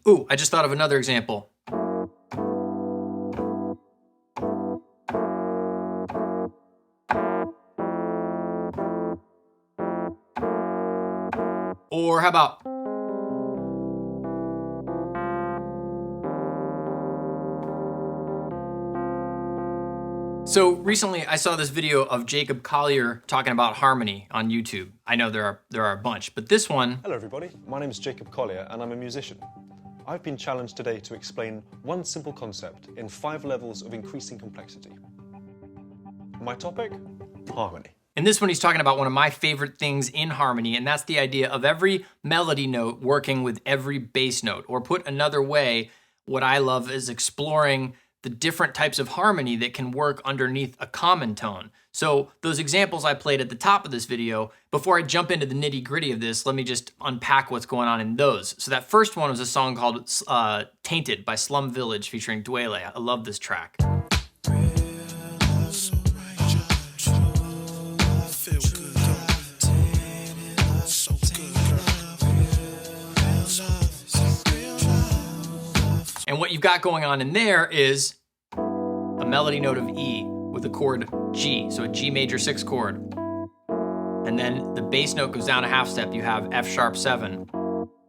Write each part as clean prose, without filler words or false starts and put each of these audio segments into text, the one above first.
Ooh, I just thought of another example. Or how about? So recently I saw this video of Jacob Collier talking about harmony on YouTube. I know there are a bunch, but this one... Hello everybody, my name is Jacob Collier and I'm a musician. I've been challenged today to explain one simple concept in 5 levels of increasing complexity. My topic? Harmony. In this one, he's talking about one of my favorite things in harmony, and that's the idea of every melody note working with every bass note. Or put another way, what I love is exploring the different types of harmony that can work underneath a common tone. So those examples I played at the top of this video, before I jump into the nitty-gritty of this, let me just unpack what's going on in those. So that first one was a song called Tainted by Slum Village featuring Dwele. I love this track. And what you've got going on in there is a melody note of E with a chord G, so a G major 6 chord. And then the bass note goes down a half step. You have F sharp 7,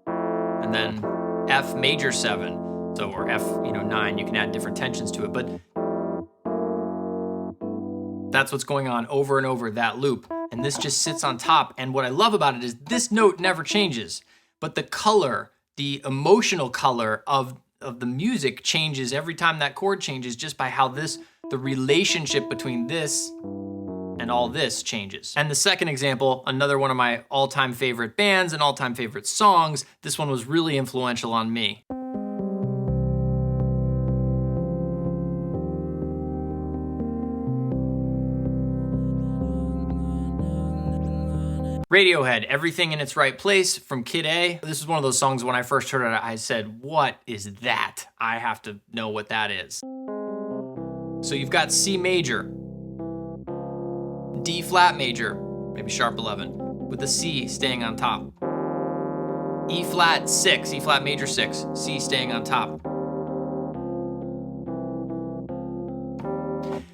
and then F major 7, so or F 9. You can add different tensions to it, but that's what's going on over and over that loop. And this just sits on top. And what I love about it is this note never changes, but the color, the emotional color of the music changes every time that chord changes, just by how the relationship between this and all this changes. And the second example, another one of my all-time favorite bands and all-time favorite songs, this one was really influential on me. Radiohead, Everything in Its Right Place from Kid A. This is one of those songs when I first heard it, I said, what is that? I have to know what that is. So you've got C major, D flat major, maybe sharp 11, with the C staying on top. E flat 6, E flat major 6, C staying on top.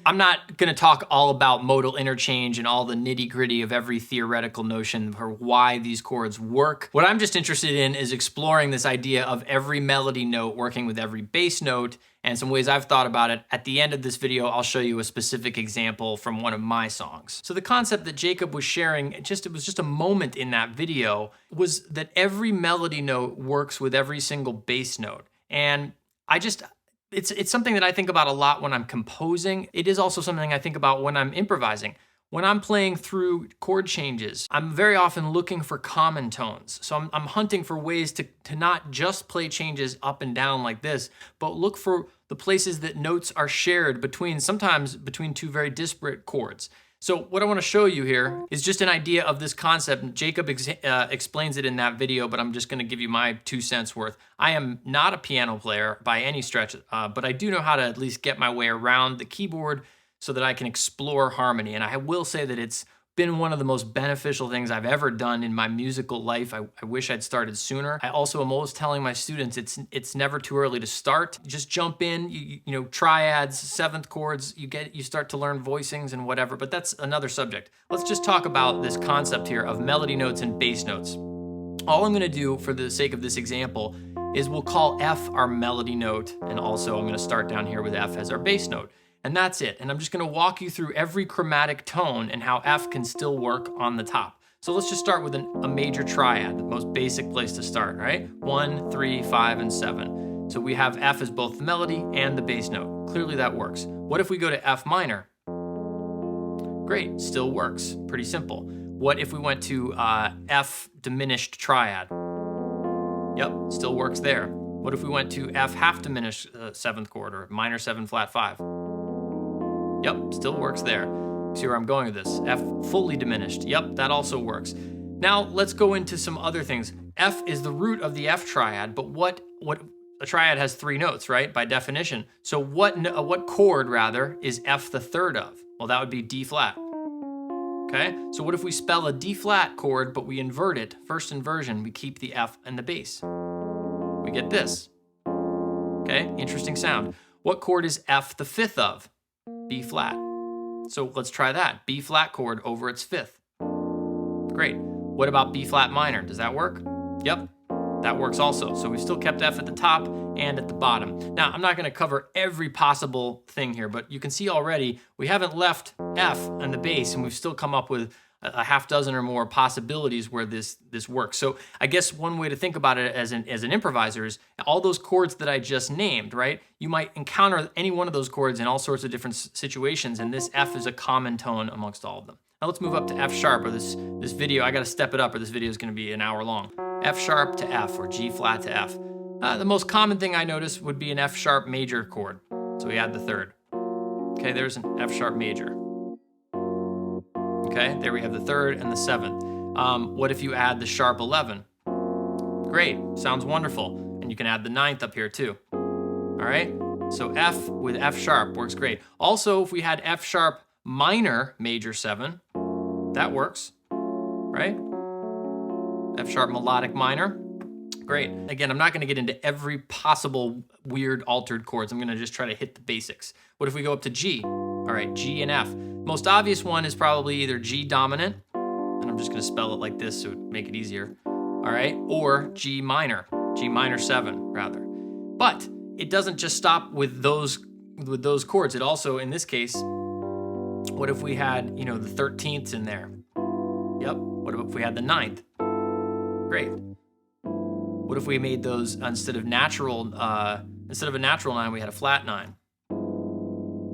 I'm not gonna talk all about modal interchange and all the nitty-gritty of every theoretical notion for why these chords work. What I'm just interested in is exploring this idea of every melody note working with every bass note and some ways I've thought about it. At the end of this video, I'll show you a specific example from one of my songs. So the concept that Jacob was sharing, it was just a moment in that video, was that every melody note works with every single bass note. And it's something that I think about a lot when I'm composing. It is also something I think about when I'm improvising. When I'm playing through chord changes, I'm very often looking for common tones. So I'm hunting for ways to not just play changes up and down like this, but look for the places that notes are shared sometimes between 2 very disparate chords. So what I want to show you here is just an idea of this concept. Jacob explains it in that video, but I'm just going to give you my 2 cents worth. I am not a piano player by any stretch, but I do know how to at least get my way around the keyboard so that I can explore harmony. And I will say that it's been one of the most beneficial things I've ever done in my musical life. I wish I'd started sooner. I also am always telling my students it's never too early to start. Just jump in, you know, triads, 7th chords, you start to learn voicings and whatever, but that's another subject. Let's just talk about this concept here of melody notes and bass notes. All I'm gonna do for the sake of this example is we'll call F our melody note, and also I'm gonna start down here with F as our bass note. And that's it. And I'm just gonna walk you through every chromatic tone and how F can still work on the top. So let's just start with a major triad, the most basic place to start, right? 1, 3, 5, and 7. So we have F as both the melody and the bass note. Clearly that works. What if we go to F minor? Great, still works, pretty simple. What if we went to F diminished triad? Yep, still works there. What if we went to F half diminished 7th chord, or minor 7 flat 5? Yep, still works there. See where I'm going with this? F fully diminished. Yep, that also works. Now let's go into some other things. F is the root of the F triad, but what a triad has 3 notes, right? By definition. So what chord rather is F the 3rd of? Well, that would be D flat. Okay, so what if we spell a D flat chord, but we invert it? First inversion, we keep the F and the bass. We we get this. Okay, interesting sound. What chord is F the fifth of? B flat. So let's try that. B flat chord over its fifth. Great. What about B flat minor? Does that work? Yep, that works also. So we've still kept F at the top and at the bottom. Now, I'm not going to cover every possible thing here, but you can see already we haven't left F on the bass, and we've still come up with a half dozen or more possibilities where this works. So I guess one way to think about it as an improviser is all those chords that I just named, right? You might encounter any one of those chords in all sorts of different situations, and this F is a common tone amongst all of them. Now let's move up to F sharp, or this video, I gotta step it up or this video is gonna be an hour long. F sharp to F, or G flat to F. The most common thing I notice would be an F sharp major chord. So we add the third. Okay, there's an F sharp major. Okay, there we have the third and the seventh. What if you add the sharp 11? Great, sounds wonderful. And you can add the ninth up here too. All right, so F with F sharp works great. Also, if we had F sharp minor major 7, that works, right? F sharp melodic minor, great. Again, I'm not gonna get into every possible weird altered chords. I'm gonna just try to hit the basics. What if we go up to G? All right, G and F. Most obvious one is probably either G dominant, and I'm just gonna spell it like this so it would make it easier, all right? Or G minor 7 rather. But it doesn't just stop with those chords. It also, in this case, what if we had, the 13ths in there? Yep, what if we had the 9th? Great. What if we made those, instead of a natural 9, we had a flat 9?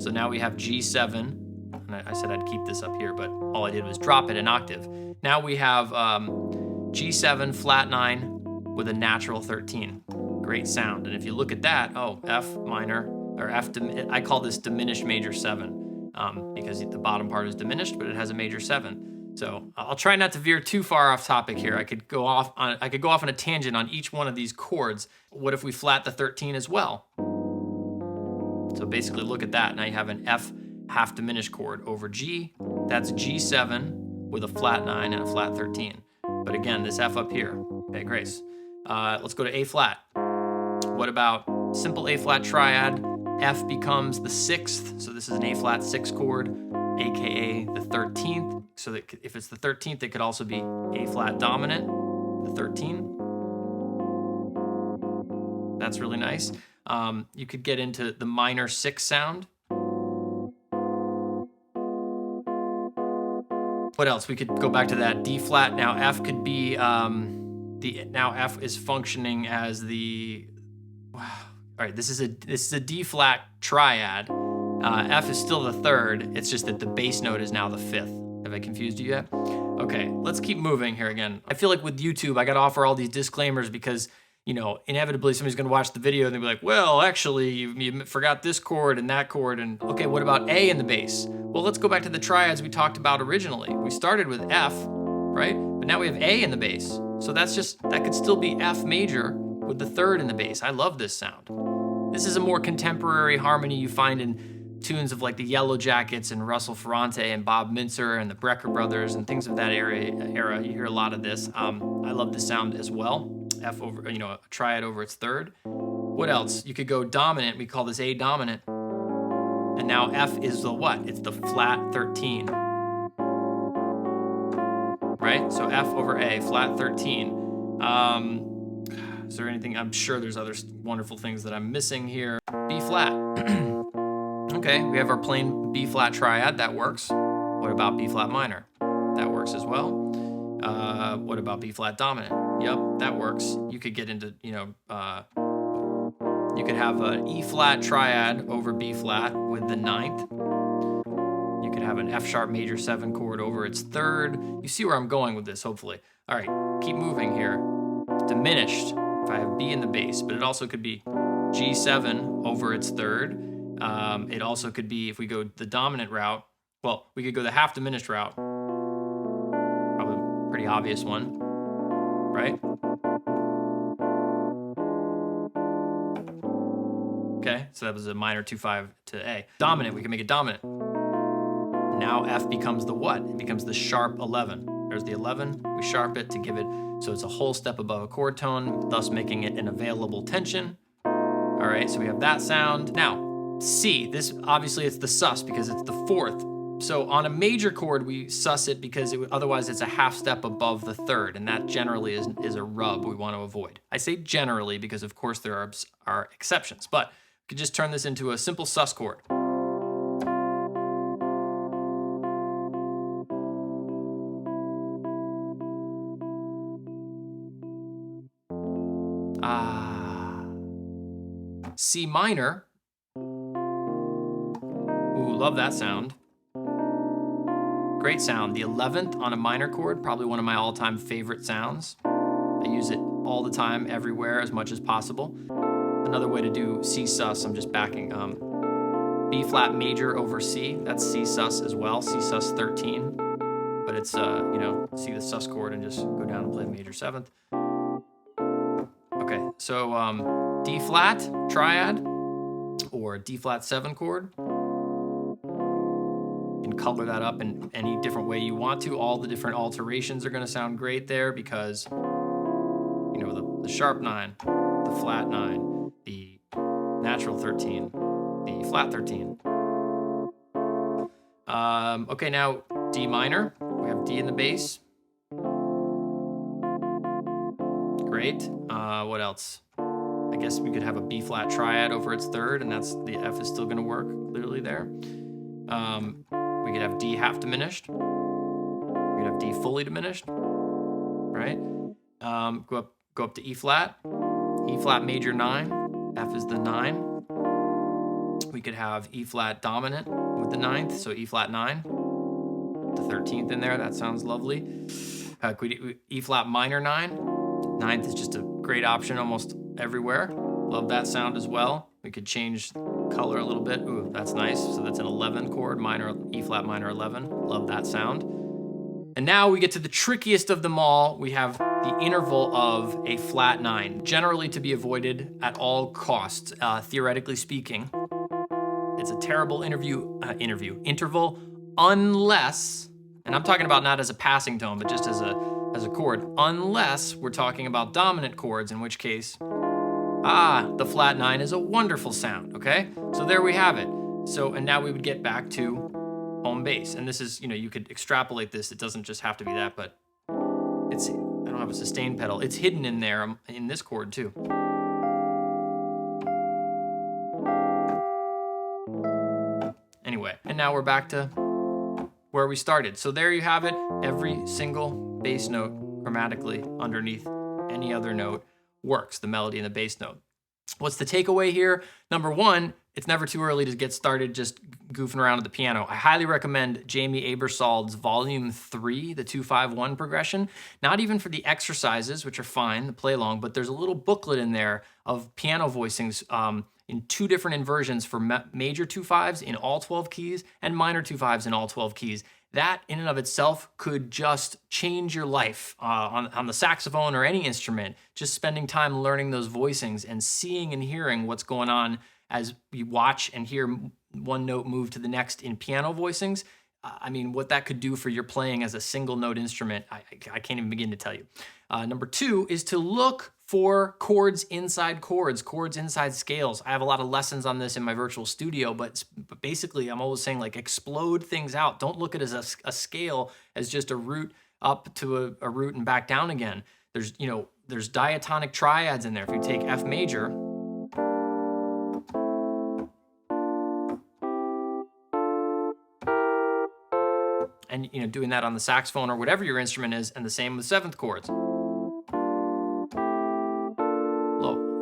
So now we have G7, and I said I'd keep this up here, but all I did was drop it an octave. Now we have G7, flat 9 with a natural 13. Great sound. And if you look at that, F minor, or I call this diminished major 7, because the bottom part is diminished, but it has a major 7. So I'll try not to veer too far off topic here. I could go off on a tangent on each one of these chords. What if we flat the 13 as well? So basically look at that. Now you have an F half diminished chord over G. That's G7 with a flat 9 and a flat 13. But again, this F up here. Okay, Grace. Let's go to A flat. What about simple A flat triad? F becomes the 6th. So this is an A flat 6 chord, AKA the 13th. So that if it's the 13th, it could also be A flat dominant, the 13. That's really nice. You could get into the minor 6 sound. What else? We could go back to that D flat. Now F could be now F is functioning as the. Wow. All right, this is a D flat triad. F is still the 3rd. It's just that the bass note is now the 5th. Have I confused you yet? Okay, let's keep moving here again. I feel like with YouTube, I got to offer all these disclaimers because, inevitably somebody's going to watch the video and they'll be like, well, actually, you forgot this chord and that chord. And okay, what about A in the bass? Well, let's go back to the triads we talked about originally. We started with F, right? But now we have A in the bass. So that could still be F major with the 3rd in the bass. I love this sound. This is a more contemporary harmony you find in tunes of like the Yellow Jackets and Russell Ferrante and Bob Mintzer and the Brecker Brothers and things of that era. You hear a lot of this. I love the sound as well. F over, a triad over its 3rd. What else? You could go dominant. We call this A dominant. And now F is the what? It's the flat 13. Right? So F over A, flat 13. Is there anything? I'm sure there's other wonderful things that I'm missing here. B flat. Okay, we have our plain B flat triad, that works. What about B flat minor? That works as well. What about B flat dominant? Yep, that works. You could get into, you could have an E flat triad over B flat with the 9th. You could have an F sharp major 7 chord over its 3rd. You see where I'm going with this, hopefully. All right, keep moving here. Diminished, if I have B in the bass, but it also could be G7 over its 3rd. It also could be, if we go the dominant route, well, we could go the half diminished route. Probably a pretty obvious one, right? Okay, so that was a minor 2-5 to A. Dominant, we can make it dominant. Now F becomes the what? It becomes the sharp 11. There's the 11. We sharp it to give it so it's a whole step above a chord tone, thus making it an available tension. All right, so we have that sound. Now, C, this obviously it's the sus because it's the fourth. So on a major chord, we sus it because otherwise it's a half step above the third, and that generally is a rub we want to avoid. I say generally because of course there are exceptions, but we could just turn this into a simple sus chord. C minor. Ooh, love that sound. Great sound. The 11th on a minor chord, probably one of my all-time favorite sounds. I use it all the time, everywhere, as much as possible. Another way to do C sus, I'm just backing B flat major over C. That's C sus as well, C sus 13. But it's, see the sus chord and just go down and play major 7th. Okay, so D flat triad or D flat 7 chord. You can color that up in any different way you want to. All the different alterations are going to sound great there because, the sharp 9, the flat 9, the natural 13, the flat 13. Okay, now D minor. We have D in the bass. Great. What else? I guess we could have a B flat triad over its third, and that's the F is still going to work clearly there. We could have D half diminished. We could have D fully diminished, right? Go up to E flat major 9. F is the 9. We could have E flat dominant with the 9th, so E flat 9. The 13th in there, that sounds lovely. Could we do E flat minor 9? 9th is just a great option almost everywhere. Love that sound as well. We could change color a little bit. Ooh, that's nice. So that's an 11 chord, minor, E flat minor 11. Love that sound. And now we get to the trickiest of them all. We have the interval of a flat 9, generally to be avoided at all costs, theoretically speaking. It's a terrible interval, unless, and I'm talking about not as a passing tone, but just as a chord, unless we're talking about dominant chords, in which case, the flat 9 is a wonderful sound, okay? So there we have it. So, and now we would get back to home bass. And this is, you could extrapolate this. It doesn't just have to be that, but I don't have a sustain pedal. It's hidden in there in this chord too. Anyway, and now we're back to where we started. So there you have it. Every single bass note chromatically underneath any other note works, the melody and the bass note. What's the takeaway here? Number one, it's never too early to get started just goofing around at the piano. I highly recommend Jamie Aebersold's Volume 3, the 2-5-1 progression. Not even for the exercises, which are fine, the play along, but there's a little booklet in there of piano voicings in 2 different inversions for major 2-5s in all 12 keys and minor 2-5s in all 12 keys. That in and of itself could just change your life on the saxophone or any instrument. Just spending time learning those voicings and seeing and hearing what's going on as you watch and hear one note move to the next in piano voicings. I mean, what that could do for your playing as a single note instrument, I can't even begin to tell you. Number 2 is to look for chords inside scales. I have a lot of lessons on this in my virtual studio, but basically I'm always saying, like, explode things out. Don't look at it as a scale as just a root up to a root and back down again. There's diatonic triads in there. If you take F major, and doing that on the saxophone or whatever your instrument is, and the same with 7th chords.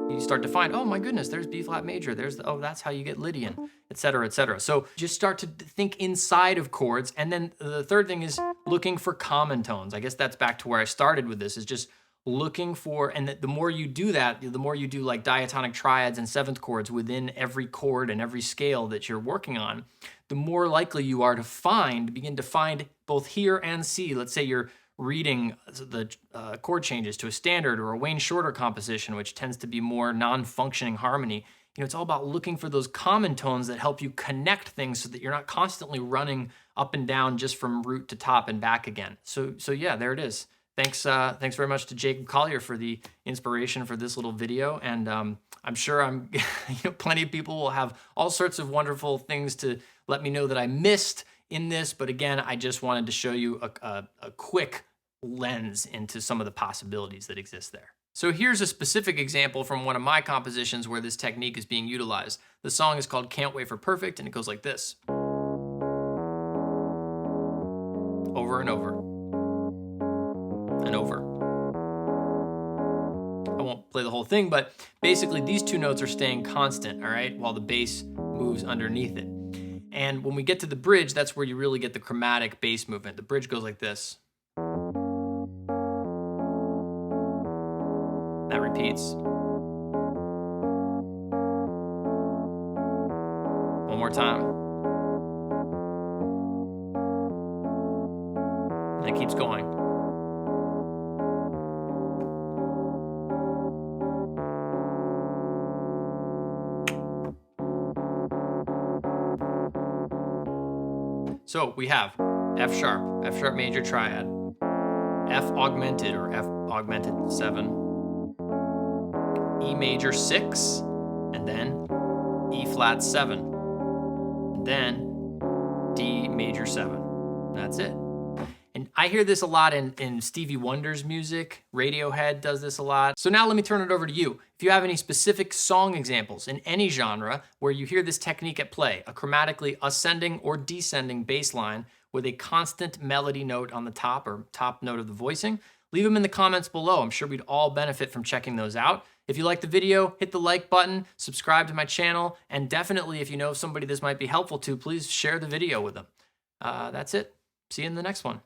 You start to find, oh my goodness, there's B flat major, that's how you get Lydian, et cetera, et cetera. So just start to think inside of chords. And then the third thing is looking for common tones. I guess that's back to where I started with this, is just looking for, and the more you do that, the more you do like diatonic triads and 7th chords within every chord and every scale that you're working on, the more likely you are to begin to find both hear and see. Let's say you're reading the chord changes to a standard or a Wayne Shorter composition, which tends to be more non-functioning harmony. it's all about looking for those common tones that help you connect things so that you're not constantly running up and down just from root to top and back again. So yeah, there it is. Thanks very much to Jacob Collier for the inspiration for this little video. And I'm sure plenty of people will have all sorts of wonderful things to let me know that I missed in this. But again, I just wanted to show you a quick lens into some of the possibilities that exist there. So here's a specific example from one of my compositions where this technique is being utilized. The song is called Can't Wait for Perfect, and it goes like this. Over and over. And over. I won't play the whole thing, but basically these two notes are staying constant, all right, while the bass moves underneath it. And when we get to the bridge, that's where you really get the chromatic bass movement. The bridge goes like this. That repeats. One more time. And it keeps going. So we have F sharp major triad, F augmented or F augmented 7, E major 6, and then E flat 7, and then D major 7. That's it. And I hear this a lot in Stevie Wonder's music. Radiohead does this a lot. So now let me turn it over to you. If you have any specific song examples in any genre where you hear this technique at play, a chromatically ascending or descending bass line with a constant melody note on the top or top note of the voicing, leave them in the comments below. I'm sure we'd all benefit from checking those out. If you like the video, hit the like button, subscribe to my channel, and definitely if you know somebody this might be helpful to, please share the video with them. That's it. See you in the next one.